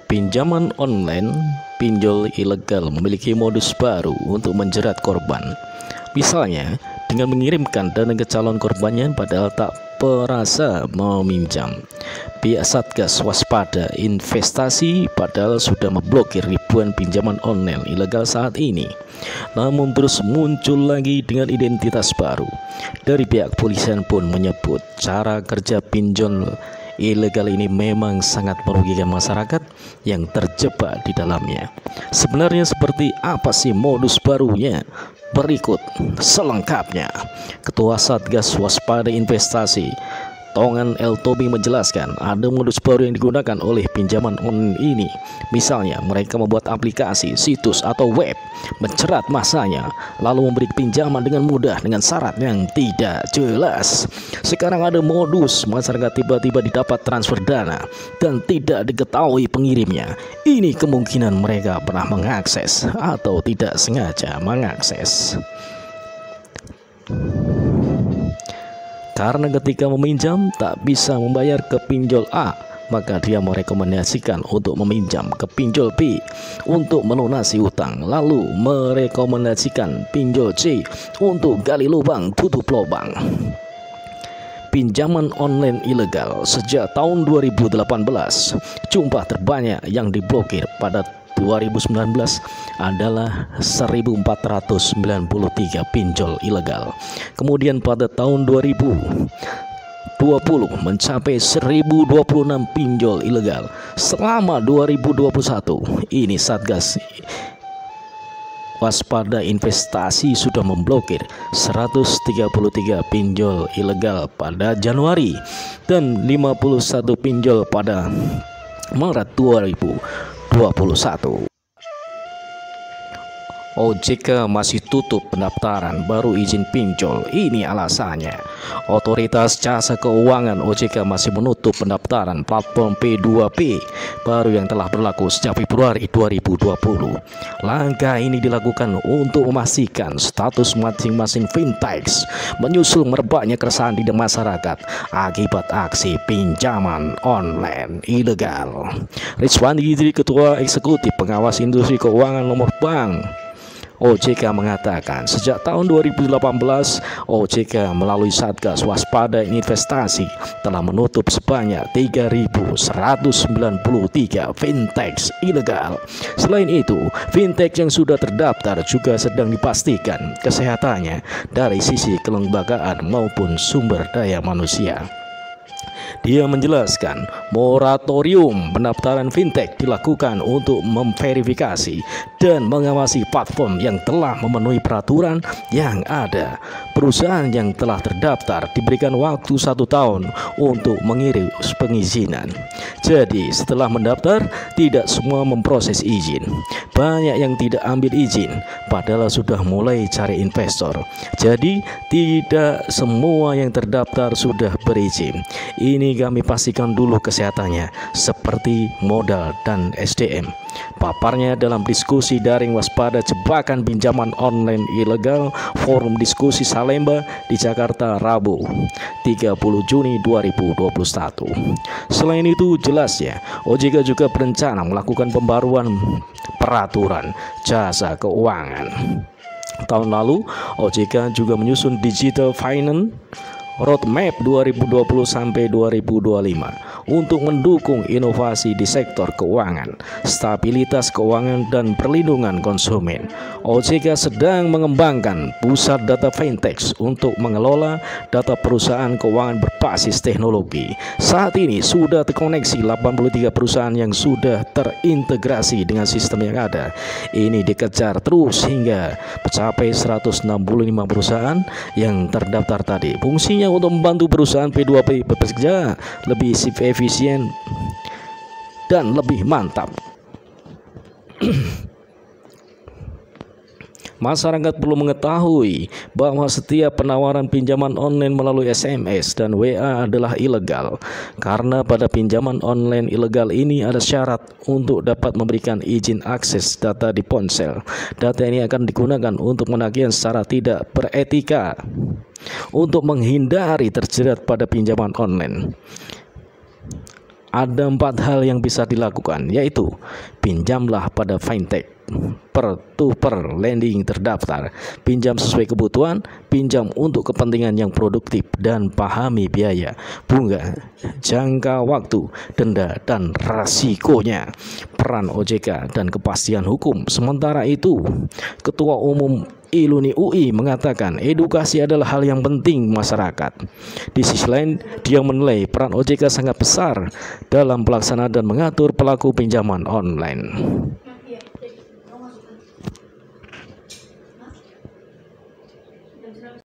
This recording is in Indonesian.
Pinjaman online, pinjol ilegal memiliki modus baru untuk menjerat korban. Misalnya, dengan mengirimkan dana ke calon korbannya padahal tak perasa meminjam. Pihak Satgas Waspada Investasi padahal sudah memblokir ribuan pinjaman online ilegal saat ini. Namun terus muncul lagi dengan identitas baru. Dari pihak kepolisian pun menyebut cara kerja pinjol ilegal ini memang sangat merugikan masyarakat yang terjebak di dalamnya. Sebenarnya seperti apa sih modus barunya? Berikut selengkapnya. Ketua Satgas Waspada Investasi Tongan L. Tobi menjelaskan ada modus baru yang digunakan oleh pinjaman online ini. Misalnya mereka membuat aplikasi, situs atau web, mencerat masanya, lalu memberi pinjaman dengan mudah dengan syarat yang tidak jelas. Sekarang ada modus masyarakat tiba-tiba didapat transfer dana dan tidak diketahui pengirimnya. Ini kemungkinan mereka pernah mengakses atau tidak sengaja mengakses. Karena ketika meminjam tak bisa membayar ke pinjol A, maka dia merekomendasikan untuk meminjam ke pinjol B untuk melunasi utang, lalu merekomendasikan pinjol C untuk gali lubang tutup lubang. Pinjaman online ilegal sejak tahun 2018, jumlah terbanyak yang diblokir pada 2019 adalah 1493 pinjol ilegal. Kemudian pada tahun 2020 mencapai 1026 pinjol ilegal. Selama 2021 ini Satgas Waspada Investasi sudah memblokir 133 pinjol ilegal pada Januari dan 51 pinjol pada Maret 2021. OJK masih tutup pendaftaran baru izin pinjol. Ini alasannya. Otoritas Jasa Keuangan OJK masih menutup pendaftaran platform P2P baru yang telah berlaku sejak Februari 2020. Langkah ini dilakukan untuk memastikan status masing-masing fintech menyusul merebaknya keresahan di masyarakat akibat aksi pinjaman online ilegal. Rizwandi Idri, Ketua Eksekutif Pengawas Industri Keuangan Nomor Bank OJK mengatakan sejak tahun 2018 OJK melalui Satgas Waspada Investasi telah menutup sebanyak 3.193 fintech ilegal. Selain itu, fintech yang sudah terdaftar juga sedang dipastikan kesehatannya dari sisi kelembagaan maupun sumber daya manusia. Dia menjelaskan moratorium pendaftaran fintech dilakukan untuk memverifikasi dan mengawasi platform yang telah memenuhi peraturan yang ada. Perusahaan yang telah terdaftar diberikan waktu 1 tahun untuk mengirim pengizinan. Jadi setelah mendaftar tidak semua memproses izin. Banyak yang tidak ambil izin padahal sudah mulai cari investor. Jadi tidak semua yang terdaftar sudah berizin. Ini kami pastikan dulu kesehatannya seperti modal dan SDM. Paparnya dalam diskusi daring waspada jebakan pinjaman online ilegal Forum Diskusi Salemba di Jakarta Rabu 30 Juni 2021. Selain itu jelasnya OJK juga berencana melakukan pembaruan peraturan jasa keuangan. Tahun lalu OJK juga menyusun Digital Finance Roadmap 2020 sampai 2025 untuk mendukung inovasi di sektor keuangan, stabilitas keuangan dan perlindungan konsumen. OJK sedang mengembangkan pusat data fintech untuk mengelola data perusahaan keuangan berbasis teknologi. Saat ini sudah terkoneksi 83 perusahaan yang sudah terintegrasi dengan sistem yang ada. Ini dikejar terus hingga mencapai 165 perusahaan yang terdaftar tadi. Fungsinya untuk membantu perusahaan P2P bekerja lebih efisien dan lebih mantap. Masyarakat perlu mengetahui bahwa setiap penawaran pinjaman online melalui SMS dan WA adalah ilegal. Karena pada pinjaman online ilegal ini ada syarat untuk dapat memberikan izin akses data di ponsel. Data ini akan digunakan untuk menagih secara tidak beretika untuk menghindari terjerat pada pinjaman online. Ada 4 hal yang bisa dilakukan, yaitu pinjamlah pada fintech, peer-to-peer lending terdaftar, pinjam sesuai kebutuhan, pinjam untuk kepentingan yang produktif, dan pahami biaya, bunga, jangka waktu, denda, dan resikonya, peran OJK, dan kepastian hukum. Sementara itu, Ketua Umum Iluni UI mengatakan edukasi adalah hal yang penting masyarakat. Di sisi lain, dia menilai peran OJK sangat besar dalam pelaksanaan dan mengatur pelaku pinjaman online.